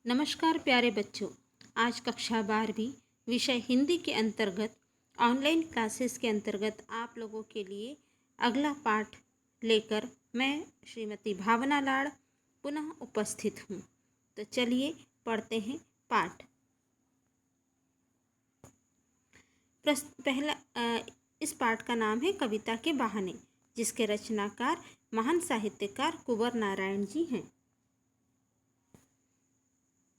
नमस्कार प्यारे बच्चों। आज कक्षा 12वीं विषय हिंदी के अंतर्गत ऑनलाइन क्लासेस के अंतर्गत आप लोगों के लिए अगला पाठ लेकर मैं श्रीमती भावना लाड़ पुनः उपस्थित हूँ। तो चलिए पढ़ते हैं पाठ। पहला इस पाठ का नाम है कविता के बहाने, जिसके रचनाकार महान साहित्यकार कुंवर नारायण जी हैं।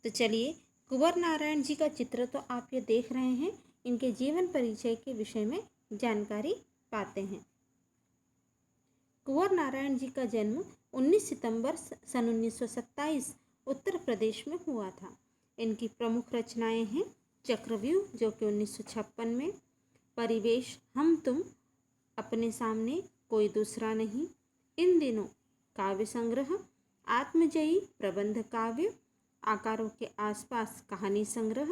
तो चलिए, कुंवर नारायण जी का चित्र तो आप ये देख रहे हैं। इनके जीवन परिचय के विषय में जानकारी पाते हैं। कुंवर नारायण जी का जन्म 19 सितंबर सन 1927 उत्तर प्रदेश में हुआ था। इनकी प्रमुख रचनाएं हैं चक्रव्यूह, जो कि 1956 में, परिवेश, हम तुम, अपने सामने कोई दूसरा नहीं, इन दिनों, काव्य संग्रह, आत्मजयी प्रबंध काव्य, आकारों के आसपास कहानी संग्रह,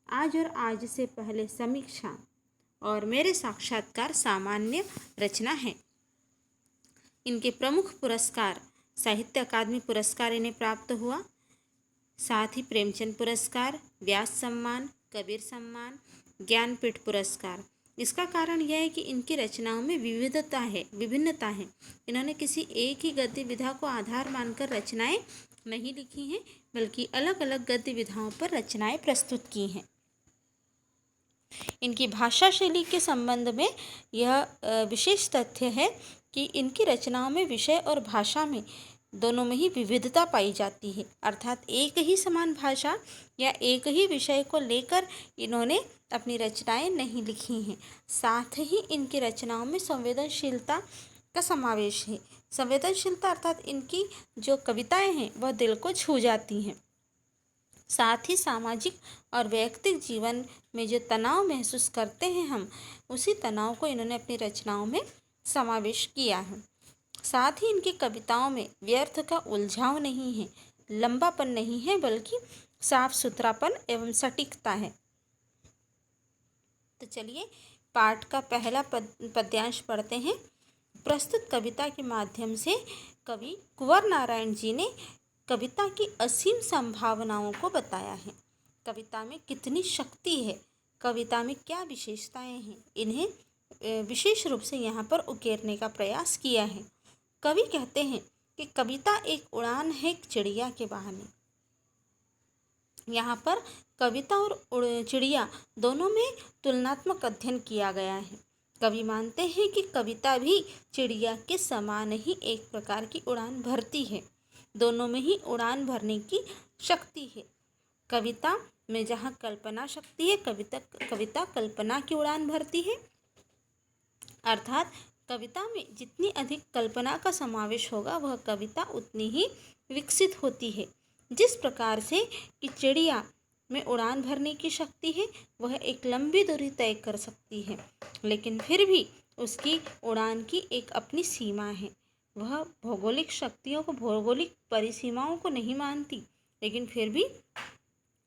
आज और आज से पहले समीक्षा और मेरे साक्षात्कार सामान्य रचना है। इनके प्रमुख पुरस्कार साहित्य अकादमी पुरस्कार इन्हें प्राप्त हुआ, साथ ही प्रेमचंद पुरस्कार, व्यास सम्मान, कबीर सम्मान, ज्ञानपीठ पुरस्कार। इसका कारण यह है कि इनकी रचनाओं में विभिन्नता है। इन्होंने किसी एक ही गद्य विधा को आधार मानकर रचनाएं नहीं लिखी हैं, बल्कि अलग अलग गद्य विधाओं पर रचनाएं प्रस्तुत की हैं। इनकी भाषा शैली के संबंध में यह विशेष तथ्य है कि इनकी रचनाओं में विषय और भाषा में दोनों में ही विविधता पाई जाती है। अर्थात एक ही समान भाषा या एक ही विषय को लेकर इन्होंने अपनी रचनाएं नहीं लिखी हैं। साथ ही इनकी रचनाओं में संवेदनशीलता का समावेश है। संवेदनशीलता अर्थात इनकी जो कविताएं हैं वह दिल को छू जाती हैं। साथ ही सामाजिक और वैयक्तिक जीवन में जो तनाव महसूस करते हैं हम, उसी तनाव को इन्होंने अपनी रचनाओं में समावेश किया है। साथ ही इनकी कविताओं में व्यर्थ का उलझाव नहीं है, लंबापन नहीं है, बल्कि साफ सुथरापन एवं सटीकता है। तो चलिए पाठ का पहला पद्यांश पढ़ते हैं। प्रस्तुत कविता के माध्यम से कवि कुंवर नारायण जी ने कविता की असीम संभावनाओं को बताया है। कविता में कितनी शक्ति है, कविता में क्या विशेषताएं हैं, इन्हें विशेष रूप से यहाँ पर उकेरने का प्रयास किया है। कवि कहते हैं कि कविता एक उड़ान है चिड़िया के बहाने। यहाँ पर कविता और चिड़िया दोनों में तुलनात्मक अध्ययन किया गया है। कवि मानते हैं कि कविता भी चिड़िया के समान ही एक प्रकार की उड़ान भरती है। दोनों में ही उड़ान भरने की शक्ति है। कविता में जहाँ कल्पना शक्ति है, कविता कल्पना की उड़ान भरती है। अर्थात कविता में जितनी अधिक कल्पना का समावेश होगा, वह कविता उतनी ही विकसित होती है। जिस प्रकार से कि चिड़िया में उड़ान भरने की शक्ति है, वह एक लंबी दूरी तय कर सकती है, लेकिन फिर भी उसकी उड़ान की एक अपनी सीमा है। वह भौगोलिक शक्तियों को, भौगोलिक परिसीमाओं को नहीं मानती, लेकिन फिर भी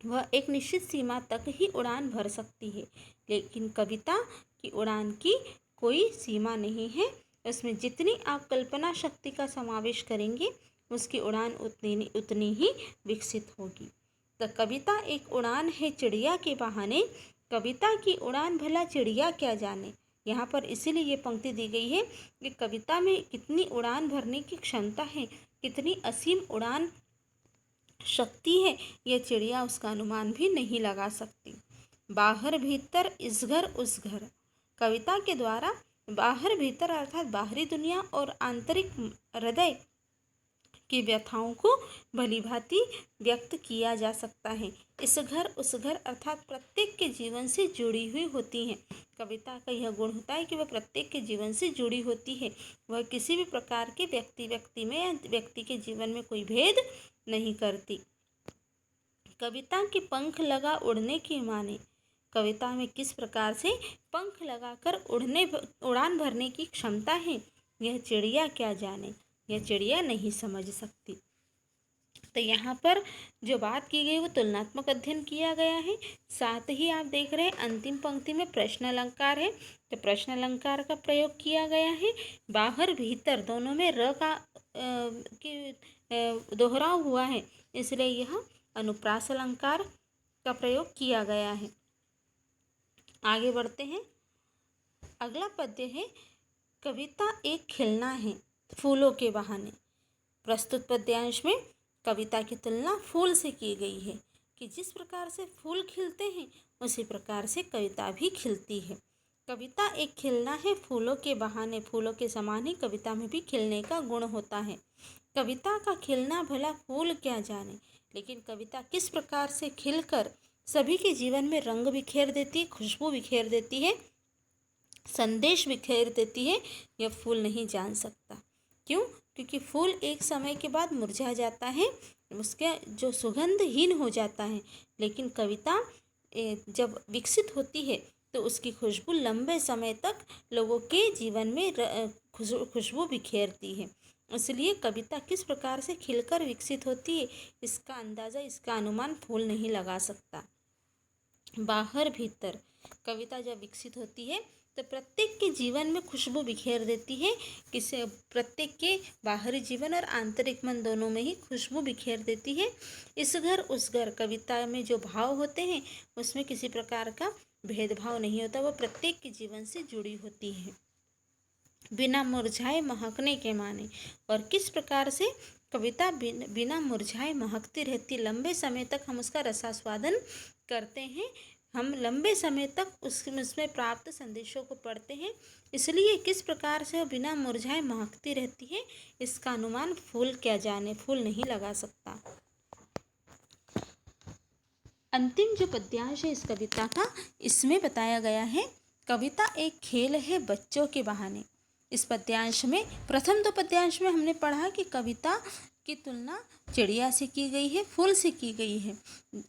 वह एक निश्चित सीमा तक ही उड़ान भर सकती है। लेकिन कविता की उड़ान की कोई सीमा नहीं है। उसमें जितनी आप कल्पना शक्ति का समावेश करेंगे, उसकी उड़ान उतनी ही विकसित होगी। तो कविता एक उड़ान है चिड़िया के बहाने, कविता की उड़ान भला चिड़िया क्या जाने। यहाँ पर इसीलिए ये पंक्ति दी गई है कि कविता में कितनी उड़ान भरने की क्षमता है, कितनी असीम उड़ान शक्ति है, यह चिड़िया उसका अनुमान भी नहीं लगा सकती। बाहर भीतर इस घर उस घर। कविता के द्वारा बाहर भीतर अर्थात बाहरी दुनिया और आंतरिक हृदय की व्यथाओं को भलीभांति व्यक्त किया जा सकता है। इस घर उस घर अर्थात प्रत्येक के जीवन से जुड़ी हुई होती हैं। कविता का यह गुण होता है कि वह प्रत्येक के जीवन से जुड़ी होती है। वह किसी भी प्रकार के व्यक्ति में या व्यक्ति के जीवन में कोई भेद नहीं करती। कविता के पंख लगा उड़ने की माने। कविता में किस प्रकार से पंख लगाकर उड़ान भरने की क्षमता है, यह चिड़िया क्या जाने, यह चिड़िया नहीं समझ सकती। तो यहाँ पर जो बात की गई वो तुलनात्मक अध्ययन किया गया है। साथ ही आप देख रहे हैं अंतिम पंक्ति में प्रश्न अलंकार है, तो प्रश्न अलंकार का प्रयोग किया गया है। बाहर भीतर दोनों में र का दोहराव हुआ है, इसलिए यह अनुप्रास अलंकार का प्रयोग किया गया है। आगे बढ़ते हैं। अगला पद्य है, कविता एक खिलना है फूलों के बहाने। प्रस्तुत पद्यांश में कविता की तुलना फूल से की गई है कि जिस प्रकार से फूल खिलते हैं उसी प्रकार से कविता भी खिलती है। कविता एक खिलना है फूलों के बहाने, फूलों के समान ही कविता में भी खिलने का गुण होता है। कविता का खिलना भला फूल क्या जाने, लेकिन कविता किस प्रकार से खिलकर सभी के जीवन में रंग बिखेर देती है, खुशबू बिखेर देती है, संदेश बिखेर देती है, यह फूल नहीं जान सकता। क्यों? क्योंकि फूल एक समय के बाद मुरझा जाता है, उसके जो सुगंधहीन हो जाता है, लेकिन कविता जब विकसित होती है तो उसकी खुशबू लंबे समय तक लोगों के जीवन में खुशबू बिखेरती है। इसलिए कविता किस प्रकार से खिलकर विकसित होती है, इसका अंदाज़ा, इसका अनुमान फूल नहीं लगा सकता। बाहर भीतर कविता जब विकसित होती है तो प्रत्येक के जीवन में खुशबू बिखेर देती है। किसी प्रत्येक के बाहरी जीवन और आंतरिक मन दोनों में ही खुशबू बिखेर देती है। इस घर उस घर कविता में जो भाव होते हैं उसमें किसी प्रकार का भेदभाव नहीं होता, वह प्रत्येक के जीवन से जुड़ी होती है। बिना मुरझाए महकने के माने, और किस प्रकार से कविता बिना मुरझाए महकती रहती, लंबे समय तक हम उसका रसास्वादन करते हैं, हम लंबे समय तक उसमें प्राप्त संदेशों को पढ़ते हैं। इसलिए किस प्रकार से बिना मुरझाए महकती रहती है, इसका अनुमान फूल क्या जाने, फूल नहीं लगा सकता। अंतिम जो पद्यांश है इस कविता का, इसमें बताया गया है, कविता एक खेल है बच्चों के बहाने। इस पद्यांश में, प्रथम दो पद्यांश में हमने पढ़ा कि कविता की तुलना चिड़िया से की गई है, फूल से की गई है,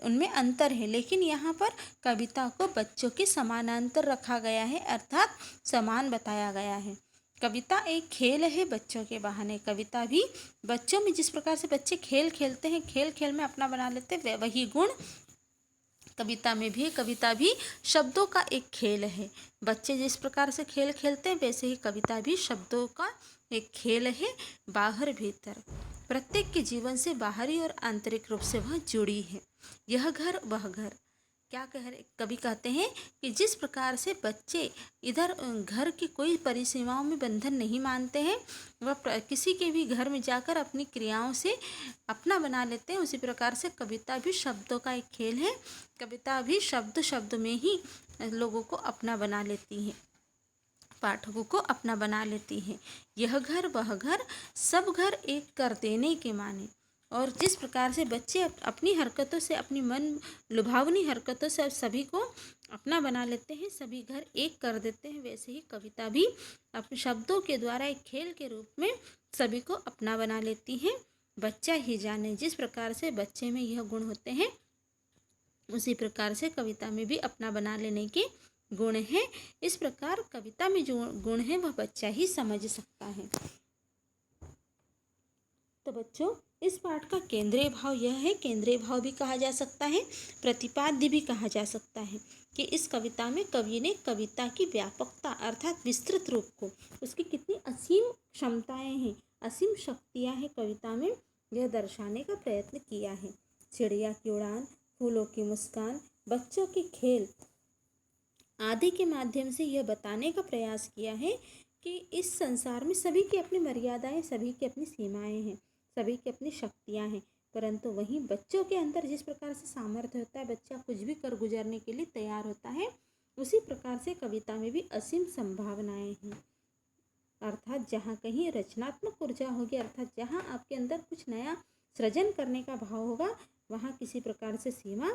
उनमें अंतर है, लेकिन यहाँ पर कविता को बच्चों के समानांतर रखा गया है, अर्थात समान बताया गया है। कविता एक खेल है बच्चों के बहाने। कविता भी बच्चों में, जिस प्रकार से बच्चे खेल खेलते हैं, खेल खेल में अपना बना लेते हैं, वही गुण कविता में भी है। कविता भी शब्दों का एक खेल है। बच्चे जिस प्रकार से खेल खेलते हैं वैसे ही कविता भी शब्दों का एक खेल है, बाहर भीतर। प्रत्येक के जीवन से बाहरी और आंतरिक रूप से वह जुड़ी है। यह घर वह घर, क्या कह रहे कवि कहते हैं कि जिस प्रकार से बच्चे इधर घर की कोई परिसीमाओं में बंधन नहीं मानते हैं, वह किसी के भी घर में जाकर अपनी क्रियाओं से अपना बना लेते हैं, उसी प्रकार से कविता भी शब्दों का एक खेल है। कविता भी शब्द शब्द में ही लोगों को अपना बना लेती है, पाठकों को अपना बना लेती है। यह घर वह घर, सब घर एक कर देने के माने। और जिस प्रकार से बच्चे अपनी हरकतों से, अपनी मन लुभावनी हरकतों से सभी को अपना बना लेते हैं, सभी घर एक कर देते हैं, वैसे ही कविता भी अपने शब्दों के द्वारा एक खेल के रूप में सभी को अपना बना लेती है। बच्चा ही जाने, जिस प्रकार से बच्चे में यह गुण होते हैं उसी प्रकार से कविता में भी अपना बना लेने के गुण है। इस प्रकार कविता में जो गुण है वह बच्चा ही समझ सकता है। तो बच्चों, इस पाठ का केंद्रीय भाव यह है, केंद्रीय भाव भी कहा जा सकता है, प्रतिपाद्य भी कहा जा सकता है, कि इस कविता में कवि ने कविता की व्यापकता अर्थात विस्तृत रूप को, उसकी कितनी असीम क्षमताएं हैं, असीम शक्तियां हैं कविता में, यह दर्शाने का प्रयत्न किया है। चिड़िया की उड़ान, फूलों की मुस्कान, बच्चों के खेल आदि के माध्यम से यह बताने का प्रयास किया है कि इस संसार में सभी की अपनी मर्यादाएं, सभी की अपनी सीमाएं हैं, सभी की अपनी शक्तियां हैं, परंतु वहीं बच्चों के अंदर जिस प्रकार से सामर्थ्य होता है, बच्चा कुछ भी कर गुजरने के लिए तैयार होता है, उसी प्रकार से कविता में भी असीम संभावनाएं हैं। अर्थात जहाँ कहीं रचनात्मक ऊर्जा होगी, अर्थात जहाँ आपके अंदर कुछ नया सृजन करने का भाव होगा, वहाँ किसी प्रकार से सीमा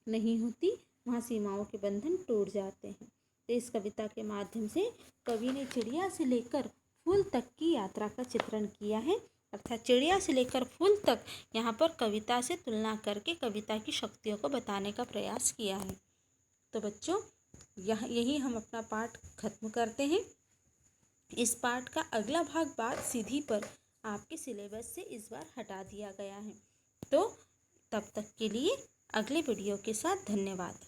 नहीं होती, वहाँ सीमाओं के बंधन टूट जाते हैं। तो इस कविता के माध्यम से कवि ने चिड़िया से लेकर फूल तक की यात्रा का चित्रण किया है, अर्थात चिड़िया से लेकर फूल तक यहाँ पर कविता से तुलना करके कविता की शक्तियों को बताने का प्रयास किया है। तो बच्चों, यही हम अपना पाठ खत्म करते हैं। इस पाठ का अगला भाग बात सीधी पर आपके सिलेबस से इस बार हटा दिया गया है। तो तब तक के लिए अगले वीडियो के साथ धन्यवाद।